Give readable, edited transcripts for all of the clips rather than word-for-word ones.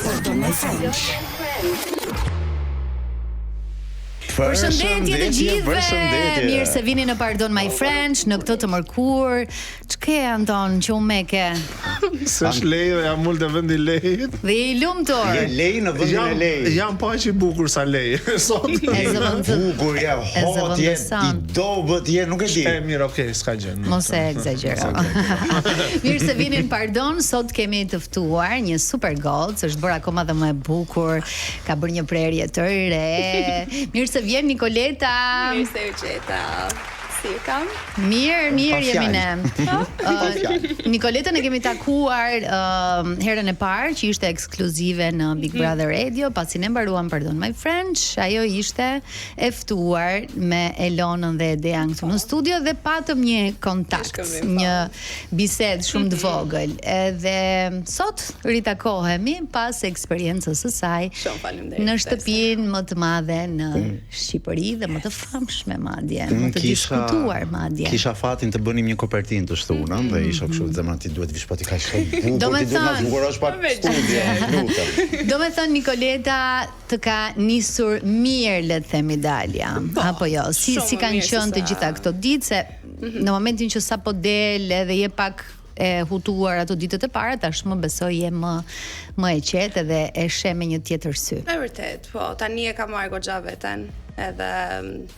Pardon my French. Përshëndetje të gjithëve. Mirë se vini në Pardon My French në këtë të mërkur. Ç'ke Anton, që u meke? S'është lejë, jam mul të vendi lejë. Dhe i lumtur. Je lej në vendin e lej. Jam pa që i bukur sa lej. Sot. Bukur je, hot je, i dobët je, nuk e di. Mirë, okay, s'ka gjë. Mos e egzagero. Mirë se vini në Pardon, sot kemi të ftuar një super gold, është bërë akoma dhe më e bukur, ka bërë një prerje të re. Mirë se vjen Nikoleta. Mirë se u gjeta. Si e kam? Mirë jemi ne. Nikoletën e kemi takuar herën e parë që ishte ekskluzive në Big Brother Radio, pasi ne mbaruam Pardon My French, ajo ishte e ftuar me Elonën dhe Edean këtu në studio dhe patëm një kontakt, një bisedë shumë të vogël. Edhe sot ritakohemi pas eksperiencës së saj në shtëpinë më të madhe në Shqipëri dhe më të famshme madje, më të diskutuar madje. Kisha fatin të bënim një kopertinë të shtunën dhe isha kështu zemra ti duhet vish po ti ka shumë bukur, Do me ti duhet na thënë- zgjurosh pak studio, lutem. Do me thënë Nikoleta të ka nisur mirë, le të themi Dalia, apo jo? Si shumë kanë mirë se qenë të sa- gjitha këto ditë se në momentin që sapo del edhe je pak e hutuar ato ditët e para, tashmë besoj je më e qetë dhe e sheh me një tjetër sy. Me vërtet, po, tani e kam marrë goxha veten, edhe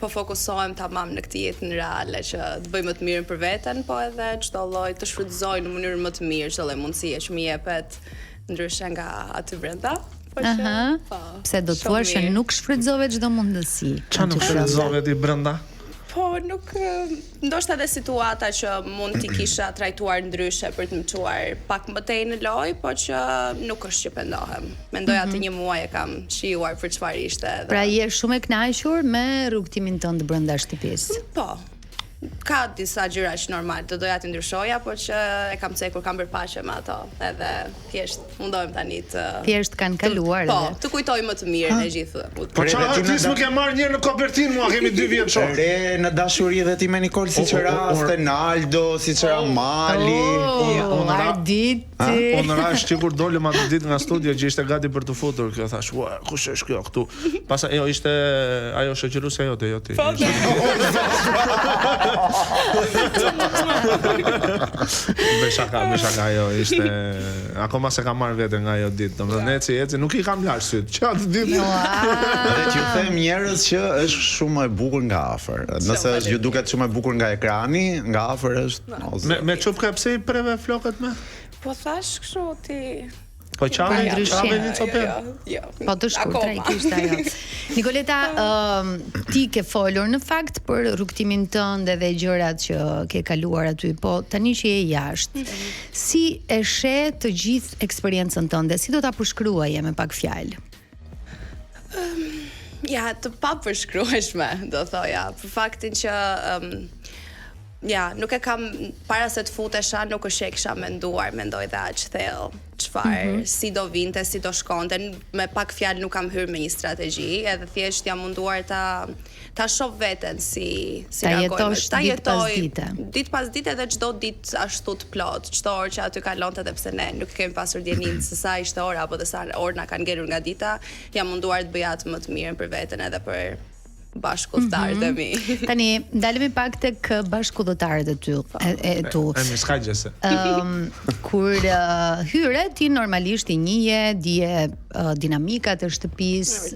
po fokusohem tamam në këtë jetën reale që të bëj më të mirën për veten, po edhe çdo lloj të shfrytëzoj në mënyrë më të mirë çdo lloj mundësie që më jepet ndryshe nga aty brenda. Po që, Aha. po, Pse do të shumë thuash që mirë. nuk shfrytëzove çdo mundësi. Qa nuk shfrytëzove ti brenda? Po, nuk, ndoshta edhe situata që mund t'i kisha trajtuar ndryshe për të më çuar pak më tej në loj, po që nuk është që pendohem. Mendoj atë një muaj e kam shijuar për çfarë ishte. Dhe... Pra je shumë e kënaqur me rrugtimin tënd brenda shtëpisë. Po, ka disa gjëra që normal do doja të ndryshoja, por që e kam cekur, kam bërë paqe me ato, edhe thjesht mundohem tani të... Thjesht kanë kaluar Po, edhe. të kujtoj më të mirën e gjithë. Po çfarë artist më ke marrë një në kopertinë, mua kemi 2 vjet shoh. Re në dashuri dhe ti me Nikol siç raste Naldo, siç era Mali. Arditi. Unë rash që kur dolëm atë ditë nga studio që ishte gati për të futur, kjo thash, "Ua, kush është kjo këtu?" Pastaj jo ishte ajo shoqëruesja jote, jo ti. Me shaka ajo ishte akoma se kam marrë veten nga ajo ditë. Domethënë eci nuk i kam larë syt. Çfarë ditë? Dhe që them njerëz që është shumë e bukur nga afër. Nëse është ju duket shumë e bukur nga ekrani, nga afër është. Me çupka pse i preve flokët me? Po thash kështu ti... Po çave një copë. Jo. Po të shkurtra i kishte ajo. Nikoleta, ti ke folur në fakt për rrugtimin tënd dhe gjërat që ke kaluar aty, po tani që je jashtë, si e sheh të gjithë eksperiencën tënde? Si do ta përshkruaje me pak fjalë? Ja, të papërshkrueshme, do thoja, për faktin që ja, nuk e kam para se të futesha, nuk është që e kisha mendoj dhe aq thellë çfarë, si do vinte, si do shkonte, me pak fjalë nuk kam hyrë me një strategji, edhe thjesht jam munduar ta shoh veten si Ta reagoj. jetosh ditë pas dite. Ditë pas dite dhe çdo ditë ashtu të plot, çdo orë që aty kalonte edhe pse ne nuk kemi pasur dijenin se sa ishte ora apo sa orë na kanë ngelur nga dita, jam munduar të bëj atë më të mirën për veten edhe për bashkëudhëtarët e mi. Tani, dalemi pak tek bashkëudhëtarët e tu. Mi s'ka gjëse. Kur hyre, ti normalisht i njihje, dije dinamikat e shtëpisë,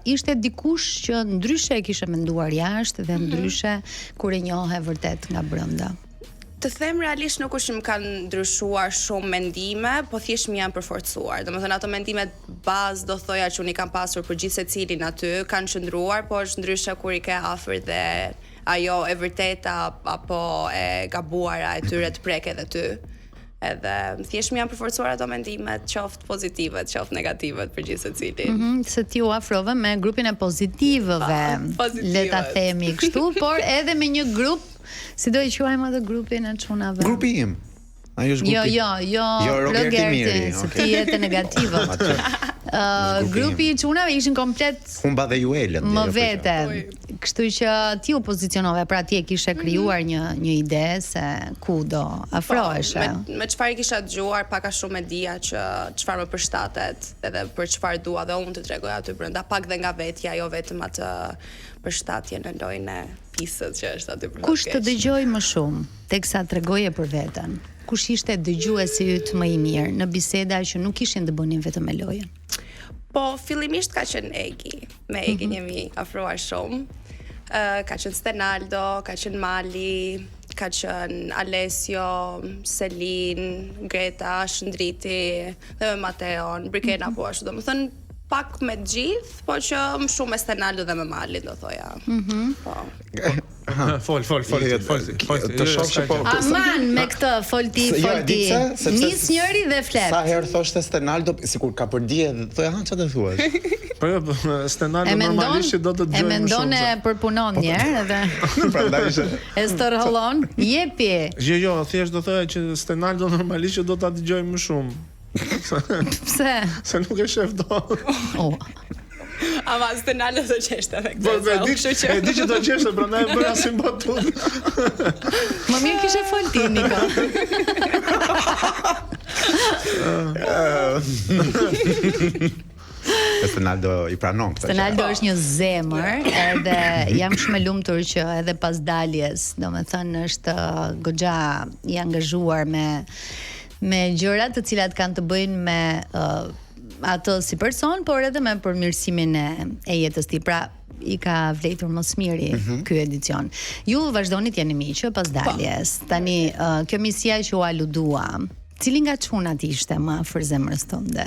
ishte dikush që ndryshe e kishe menduar jashtë dhe ndryshe kur e njohe vërtet nga brenda? Të them realisht nuk është që më kanë ndryshuar shumë mendime, po thjesht më janë përforcuar. Domethënë ato mendimet bazë do thoja që unë i kam pasur për gjithë secilin aty kanë qëndruar, po është ndryshe kur i ke afër dhe ajo e vërteta apo e gabuara e tyre të prek edhe ty. Edhe thjesht më janë përforcuar ato mendimet, qoftë pozitive, qoftë negative për gjithë secilin. Se ti u afrove me grupin e pozitivëve, le ta themi kështu, por edhe me një grup. Si do i quajmë atë grupin e çunave? Grupi im. Ai është grupi. Jo, Rogerti, se ti jetë negativët. Grupi i çunave ishin komplet humba dhe ju elën. më vete. Kështu që ti u pozicionove, pra ti e kishe krijuar një ide se ku do afroheshe. Me çfarë kisha dëgjuar, pak a shumë e dija që çfarë më përshtatet, edhe për çfarë dua dhe unë të tregoj aty brenda, pak dhe nga vetja, jo vetëm atë përshtatje në lojën e pisët që është aty brenda. Kush të dëgjoj më shumë teksa tregoje për veten? Kush ishte dëgjuesi yt më i mirë në biseda që nuk kishin të bënin vetëm me lojën? Po, fillimisht ka qenë Egi. Me Egin jemi afruar shumë. Ka qenë Stenaldo, ka qenë Mali, ka qenë Alessio, Selin, Greta, Shëndriti, dhe me Mateon, Brikena po ashtu. Do më thënë pak me gjithë, po që më shumë me Stenaldo dhe me Mali, do thoja. Po. Fol. Të shohë po. Aman me këtë folti. Nis njëri dhe flet. Sa herë thoshte Stenaldo, sikur ka përdije, thoya, çfarë do thuash? Po jo, Stenaldo normalisht do të dëgjojmë shumë. E mendon e përpunon një herë edhe. Prandaj ishte. E stërhollon, jepi. Jo, thjesht do thoya që Stenaldo normalisht do ta dëgjojmë më shumë. Pse? Se nuk e shef dot. Ama Stenaldo do qeshte me Po këtë. e di që do qeshte, prandaj e bëra si batut. Më mirë kishe fol ti, Niko. Stenaldo i pranon këtë. Stenaldo është një zemër, edhe jam shumë e lumtur që edhe pas daljes, domethënë është goxha i angazhuar me gjëra të cilat kanë të bëjnë me ato si person, por edhe me përmirësimin e jetës tij. Pra i ka vletur mos miri ky edicion. Ju vazhdoni të jeni miqë pas daljes. Tani kjo misia që u aludua, cili nga çunat ishte më afër zemrës tënde?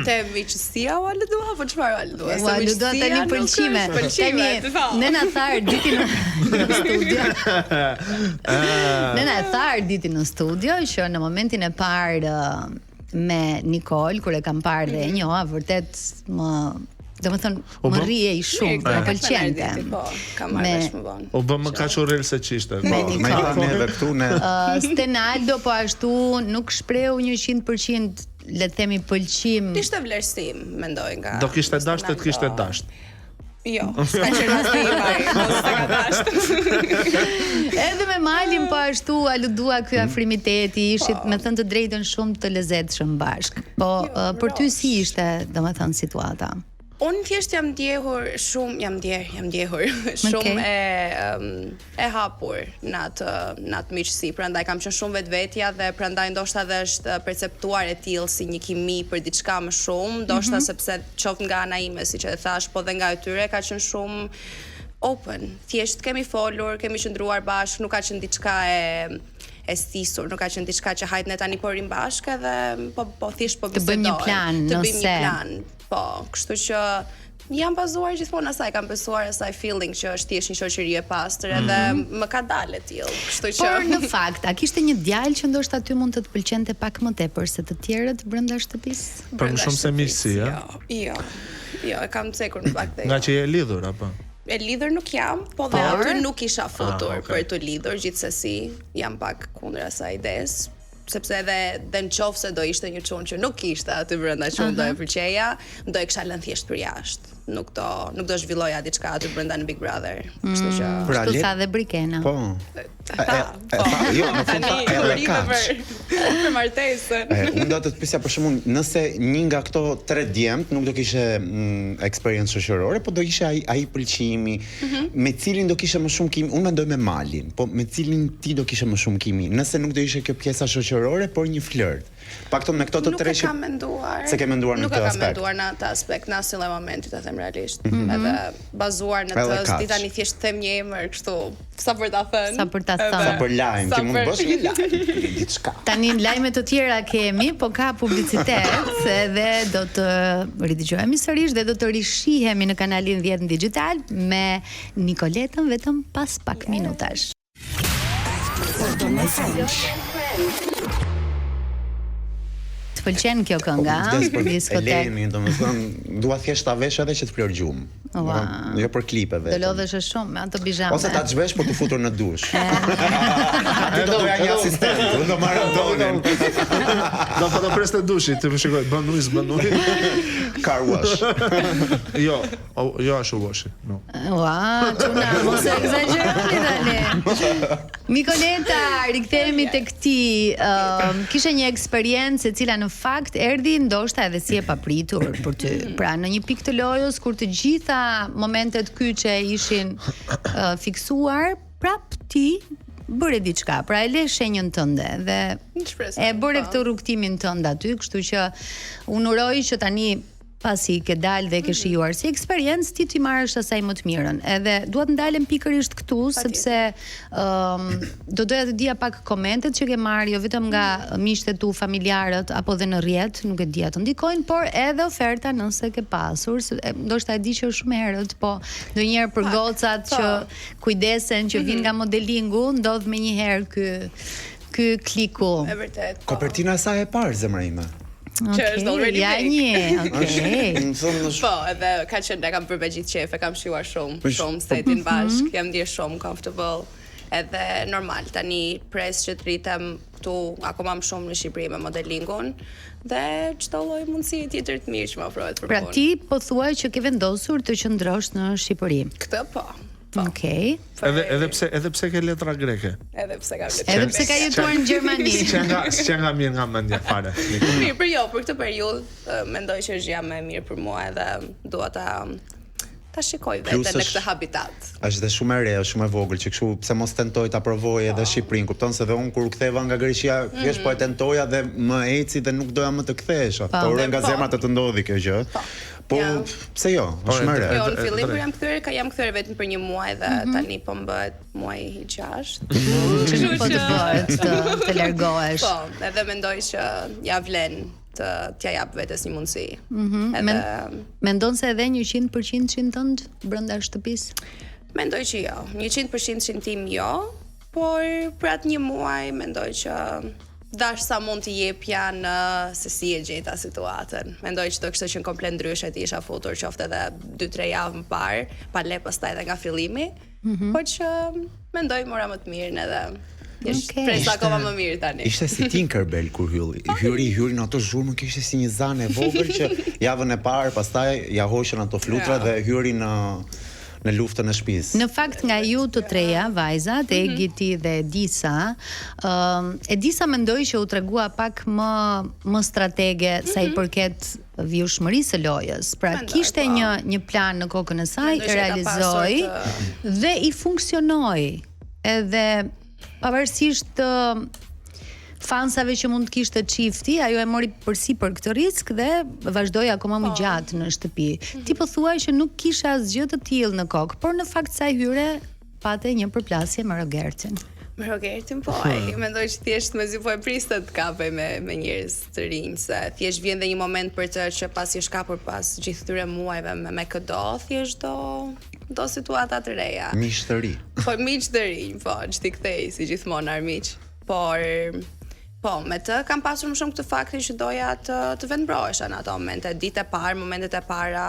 Te miqësia u aludua, po çfarë u aludua? U aludua tani pëlqime. Nëna tharë ditën në studio. Nëna tharë ditën në studio që në momentin e parë me Nicole, kur e kam parë dhe e njoha, vërtet më rrihej shumë, më pëlqente. Po, kam marrë vesh më vonë. U bë më kaq urrel se ç'ishte. Me Me neve këtu ne. Stenaldo po ashtu nuk shprehu 100% le të themi pëlqim. Ishte vlerësim, mendoj nga. Do kishte dashur të kishte dashur. Jo, s'ka qenë rasti i parë, mos s'ka ka dashur. Edhe me Malin po ashtu aludua ky afrimiteti, ishit me thënë të drejtën shumë të lezetshëm bashk. Po për ty si ishte, domethënë situata? Unë thjesht jam ndjehur shumë e hapur në atë miqësi, prandaj kam qenë shumë vetvetja dhe prandaj ndoshta edhe është perceptuar e tillë si një kimi për diçka më shumë, ndoshta sepse qoftë nga ana ime, siç e thash, po dhe nga e tyre ka qenë shumë open. Thjesht kemi folur, kemi qëndruar bashkë, nuk ka qenë diçka e stisur, nuk ka qenë diçka që hajt ne tani po rim bashkë edhe po thjesht po bisedojmë. Të bëjmë një plan, të bëjmë një plan. Po, kështu që jam bazuar gjithmonë asaj, kam besuar asaj feeling që është thjesht një shoqëri e pastër edhe më ka dalë e tillë. Kështu që Por në fakt, a kishte një djalë që ndoshta ty mund të të pëlqente pak më tepër se të tjerët brenda shtëpisë? Për më shumë se miqësi, Jo, e kam cekur në fakt. Nga që je lidhur apo? E lidhur nuk jam, po dhe aty nuk isha futur për të lidhur, gjithsesi jam pak kundër asaj ides, sepse edhe në qoftë se do ishte një çun që nuk ishte aty brenda që unë do e pëlqeja, do e kisha lënë thjesht për jashtë. Nuk do zhvilloja diçka aty brenda në Big Brother. Kështu që Kështu tha dhe Brikena. Po. Jo, në fund edhe kaq. Për martesën. Unë do të pyesja për shembull, nëse një nga këto 3 djemt nuk do kishe eksperiencë shoqërore, po do ishte ai pëlqimi, me cilin do kishe më shumë kimi? Unë mendoj me Malin, po me cilin ti do kishe më shumë kimi? Nëse nuk do ishte kjo pjesa shoqërore, por një flirt. Pakton me këto të tre që nuk e kam menduar. Se ke menduar në këtë aspekt? Nuk e kam menduar në atë aspekt, në asnjë momenti, të them realisht. Edhe bazuar në të, ti tani thjesht them një emër kështu, sa për ta thënë. Sa për ta thënë. Sa për lajm, ti mund të bësh një lajm, diçka. Tani lajme të tjera kemi, po ka publicitet edhe do të ridëgjojemi sërish dhe do të rishihemi në kanalin 10 digital me Nikoletën vetëm pas pak minutash. Të pëlqen kjo kënga, diskotek. Eleni, domethënë, dua thjesht ta vesh edhe që të flër gjumë. Jo për klipe vetëm. Do lodhesh shumë me ato bizhame. Ose ta çvesh për të futur në dush. Atë do ja një asistent, do marrë donin. Do foto preste dushit, të shikoj, bën ujë. Car wash. Jo ashtu washi. No. Ua, çuna, mos e egzagjeroni tani. Nikoleta, rikthehemi tek ti. Kishe një eksperiencë e cila në fakt erdhi ndoshta edhe si e papritur për ty. Pra në një pikë të lojës kur të gjitha momentet kyçe ishin fiksuar, prap ti bëre diçka. Pra e le shenjën tënde dhe e bëre këtë rrugtimin tënd aty, kështu që unë uroj që tani pasi ke dalë dhe ke shijuar si eksperiencë, ti marrësh asaj më të mirën. Edhe dua të ndalem pikërisht këtu sepse do doja të dija pak komentet që ke marrë jo vetëm nga miqtë tu, familjarët apo dhe në rrjet, nuk e di atë ndikojnë, por edhe oferta nëse ke pasur, ndoshta e di që është shumë herët, po ndonjëherë për gocat që kujdesen që vijnë nga modelingu, ndodh menjëherë ky kliku. E vërtet. Kopertina e saj e parë, zemra ime. Që është already Po, edhe ka qenë ne kam bërë me gjithë qef, e kam shijuar shumë setin bashk, jam ndjer shumë comfortable. Edhe normal, tani pres që të rritem këtu akoma më shumë në Shqipëri me modelingun dhe çdo lloj mundësie tjetër të mirë që më ofrohet për punë. Pra ti po thuaj që ke vendosur të qëndrosh në Shqipëri. Këtë po. Okej. Edhe pse ke letra greke. Edhe pse ka letra. Edhe pse ka jetuar në Gjermani. S'ka mirë nga mendja fare. Mirë, për këtë periudhë mendoj që është jam më mirë për mua edhe dua ta shikoj veten në këtë habitat. Është dhe shumë e re, është shumë e vogël që kështu pse mos tentoj ta provoj edhe Shqipërinë, kupton se dhe unë kur u ktheva nga Greqia, thjesht po e tentoja dhe më eci dhe nuk doja më të kthehesha. Po uroj nga zemra të ndodhi kjo gjë. Po pse jo? Është më re. Jo, në fillim kur jam kthyer vetëm për 1 muaj dhe tani po mbëhet muaji i 6. Kështu po të bëhet të largohesh. Po, edhe mendoj që ja vlen t'ja jap vetes një mundësi. Mendon se edhe 100% tënd brenda shtëpisë? Mendoj që jo. 100% tim jo, por për atë 1 muaj mendoj që dash sa mund t'i jepja në se si e gjeta situatën. Mendoj që do kishte qenë komplet ndryshe ti isha futur qoftë edhe 2-3 javë më parë, pa le pastaj edhe nga fillimi, por që mendoj mora më të mirën edhe presa akoma më mirë tani. Ishte si Tinkerbell kur hyri në ato zhurmë, kishte si një zanë e vogël që javën e parë pastaj ja hoqën ato flutra dhe hyri në luftën e shtëpisë. Në fakt nga ju të treja, vajzat, Egiti dhe Edisa, Edisa mendoj që u tregua pak më stratege sa i përket vjushmërisë së lojës. Pra kishte një plan në kokën e saj, e realizoi dhe i funksionoi. Edhe pavarësisht të fansave që mund të kishte çifti, ajo e mori përsipër këtë risk dhe vazhdoi akoma më gjatë në shtëpi. Ti po thuaj që nuk kisha asgjë të tillë në kokë, por në fakt sa hyre pate një përplasje me Rogertin. Me Rogertin po, mendoj që thjesht mezi po e priste të kapej me njerëz të rinj, se thjesht vjen dhe një moment për të që pasi është kapur pas gjithë këtyre muajve me këdo, thjesht do situata të reja. Miq të ri. Po miq të rinj, po, që ti kthej si gjithmonë armiq. Por po, me të kam pasur më shumë këtë faktin që doja të vendbrohesha në ato momente, ditë e parë, momentet e para,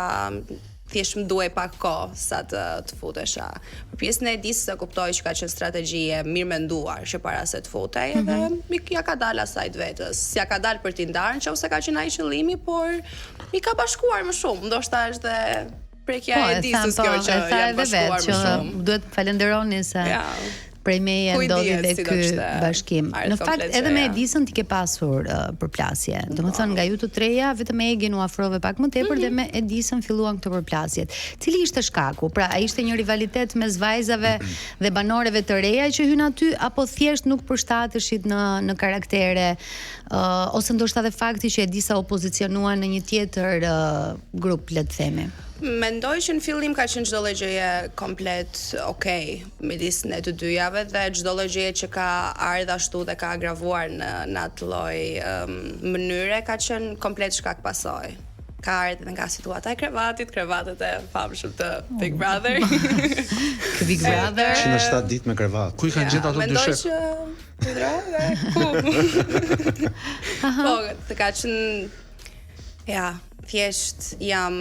thjesht më duhej pak kohë sa të futesha. Për pjesën e Edisë se kuptoj që ka qenë strategjie mirë menduar që para se të futej, edhe ja ka dalë asaj vetës. Ja ka dalë për t'i ndarë, nëse ka qenë ai qëllimi, por i ka bashkuar më shumë. Ndoshta është dhe prekja e Edisës kjo që ja bashkuar më shumë. Duhet falenderoni se prej meje ndodhi dhe ky bashkim. Në fakt edhe me Edisën ti ke pasur përplasje. Domethënë nga ju të treja vetëm Egin u afrove pak më tepër dhe me Edisën filluan këto përplasjet. Cili ishte shkaku? Pra a ishte një rivalitet mes vajzave dhe banoreve të reja që hyn aty apo thjesht nuk përshtateshit në karaktere ose ndoshta edhe fakti që Edisa u pozicionua në një tjetër grup, le të themi? Mendoj që në fillim ka qenë çdo lloj gjëje komplet okay midis ne të dyjave dhe çdo lloj gjëje që ka ardhur ashtu dhe ka agravuar në atë lloj mënyre ka qenë komplet shkak pasojë. ka ardhur nga situata e krevatet e famshëm të Big Brother. Big Brother. Që në 7 ditë me krevat. Ku I kanë gjetur ato dy shef? Po, të ka qenë thjesht jam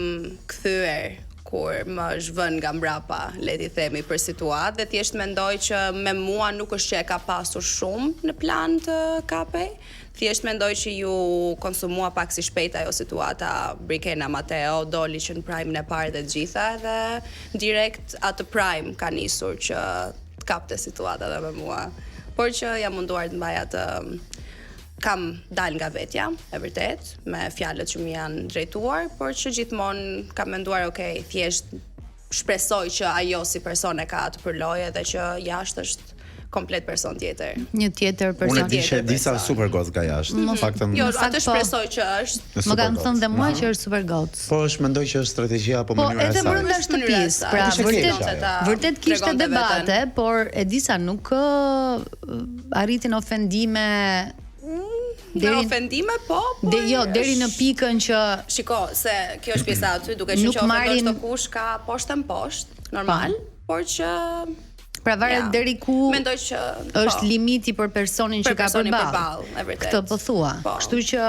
kthyer kur më zhvën nga mbrapa, le ti themi, për situatë dhe thjesht mendoj që me mua nuk është që e ka pasur shumë në plan të kapej. Thjesht mendoj që ju konsumua pak si shpejt ajo situata Brikena Mateo, doli që në prime në parë dhe gjitha dhe direkt atë prime ka nisur që të kapte situata dhe me mua. Por që jam munduar të mbaj atë kam dal nga vetja, e vërtet, me fjalët që më janë drejtuar, por që gjithmonë kam menduar, okay, thjesht shpresoj që ajo si person e ka të përlojë dhe që jashtë është komplet person tjetër. Një tjetër person Unë di që disa super goc nga jashtë. Në faktën. Jo, atë shpresoj që është. Më kanë thënë dhe mua që është super goc. Po është mendoj që është strategjia apo Po mënyra e edhe saj. brenda shtëpisë, pra vërtet kishte debate, por e disa nuk arritin ofendime. Në ofendime, po, deri në pikën që shiko, se kjo është pjesa aty, duke që ofendosh të kush ka poshtë në poshtë, normal, por që pra varet deri ku mendoj që është limiti për personin që ka përballë. Këtë po thua. Kështu që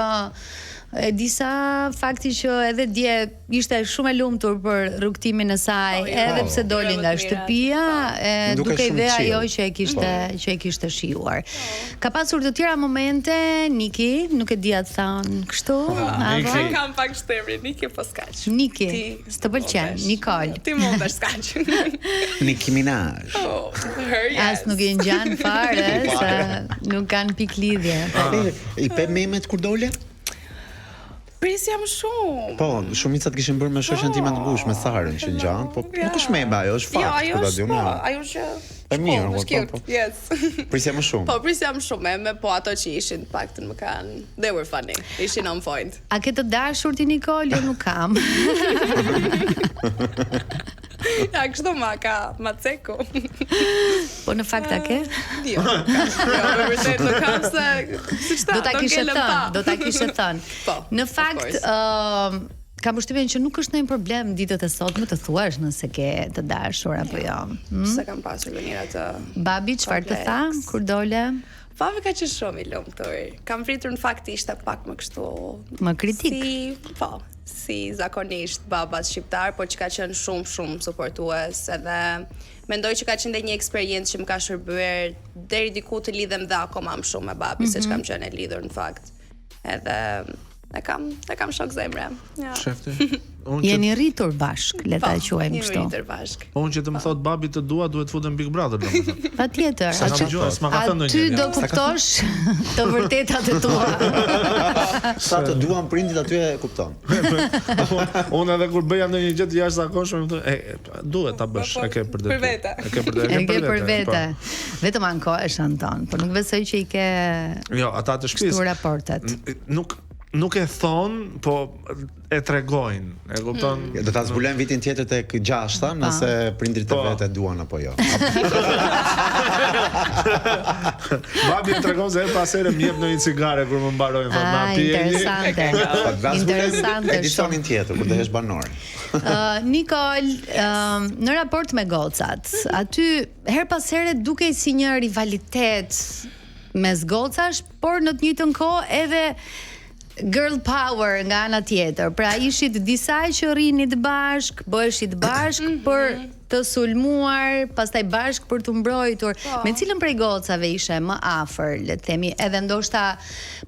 e disa fakti që edhe dje ishte shumë e lumtur për rrugtimin e saj, edhe pse doli nga shtëpia, duke i dhe ajo që e kishte shijuar. Ka pasur të tjera momente, Niki, nuk e di atë thon kështu, apo kam pak shtëri, Niki po skaq. Niki, s'të pëlqen, Nicole. Ti mundesh skaq. Nicki Minaj. As nuk e ngjan fare, se nuk kanë pikë lidhje. I pe memet kur dole? Prisjam shumë. Po, shumicat kishin bërë me shoqen time të ngushtë me Sarën që ngjan, po nuk është meme, ajo është fakt, po ta di unë. Ajo që e mirë, po. Yes. Prisja më shumë. Po prisja më shumë, me po ato që ishin paktën më kanë. They were funny. Ishin on point. A ke të dashur ti Nicole? Jo, nuk kam. Ja, kështu ma ceku. Po në fakt a ke? Jo, me vërtet nuk kam se do ta kishe thënë. Po. Në fakt kam përshtypjen që nuk është ndonjë problem ditët e sotme të thuash nëse ke të dashur apo jo. Se kam pasur mënyra të Babi çfarë të tha kur dole? Babi ka qenë shumë i lumtur. Kam fritur në fakt ishte pak më kështu. Më kritik. Si zakonisht babat shqiptar, por që ka qenë shumë suportues edhe mendoj që ka qenë dhe një eksperiencë që më ka shërbyer deri diku të lidhem dhe akoma më shumë me babi, se që kam qenë e lidhur në fakt. Edhe e kam shok zemre. Ja. Shefti. Jeni rritur bashk, le ta quajmë kështu. Jeni rritur bashk. Unë që të më thot babi të dua, duhet të futem Big Brother, domethënë. Patjetër. Ty do kuptosh të vërtetat e tua. Sa të duan prindit aty e kupton. Unë edhe kur bëja ndonjë gjë të jashtëzakonshme, më thonë, duhet ta bësh, e ke për Për vete. E ke për vete. Vetëm ankohesh Anton, por nuk besoj që i ke Jo, ata të shtëpisë. Këto raportet. Nuk e thon, po e tregojnë, e kupton? Do ta zbulojmë vitin tjetër tek 6-ta, nëse prindrit e vet e duan apo jo. Babi e tregon se pas herë më jep ndonjë cigare kur më mbarojnë, thonë, "Na pijeni." Interesante. Edicionin tjetër kur do jesh banor. Nicole, në raport me gocat, aty her pas here dukej si një rivalitet mes gocash, por në të njëjtën kohë edhe girl power nga ana tjetër. Pra ishit disa që rrinit bashk, bëheshit bashk për të sulmuar, pastaj bashk për të mbrojtur. Me cilën prej gocave ishe më afër, le të themi, edhe ndoshta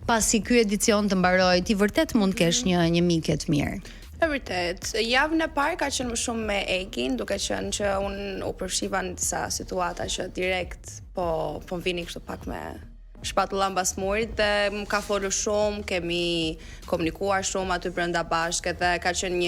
pasi ky edicion të mbaroj, ti vërtet mund të kesh një mike të mirë. E vërtet, javën e parë ka qenë më shumë me Egin, duke qenë që unë u përfshiva në disa situata që direkt po vini kështu pak me shpatulla mbas murit dhe më ka folur shumë, kemi komunikuar shumë aty brenda bashkë dhe ka qenë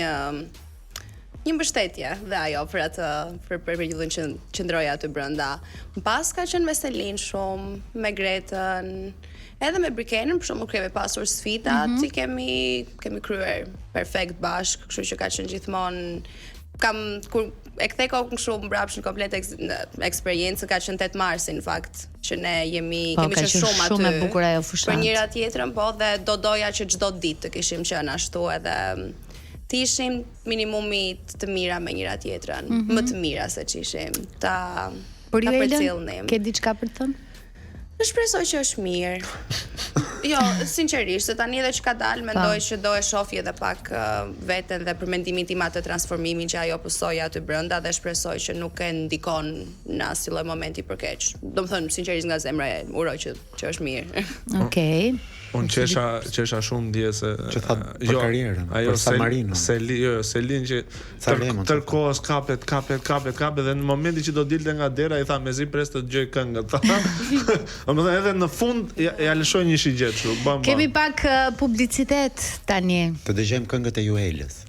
një mbështetje dhe ajo për periudhën që qëndroi aty brenda. Pas ka qenë me Selin shumë, me Gretën, edhe me Brikenën, për shumë kemi pasur sfida, ti kemi kryer perfekt bashk, kështu që ka qenë gjithmonë kur e kthej kokën shumë mbrapsht në komplet eksperiencë ka qenë 8 marsi në fakt që ne kemi qenë shumë aty. Shumë e bukur ajo fushat. Për njëra tjetrën, po, dhe do doja që çdo ditë të kishim qenë ashtu edhe të ishim minimumi të mira me njëra tjetrën, më të mira se që ishim. Ta përcjellnim. Ke diçka për të thënë? Shpresoj që është mirë. Jo, sinqerisht, se tani edhe që ka dalë, mendoj që do e shohë edhe pak veten dhe për mendimin tim atë transformimin që ajo pësoi aty brenda dhe shpresoj që nuk e ndikon në asnjë lloj momenti për keq. Domethënë, sinqerisht nga zemra e uroj që është mirë. Okej. Unë qesha shumë dje se që tha për karrierën, për San Marino. Selin që tërkohës kapet dhe në momenti që do dilte nga dera i tha mezi pres të dëgjoj këngët. Domethënë edhe në fund ja lëshoj një shigjet kështu. Kemi pak publicitet tani. Të dëgjojmë këngët e Juelës.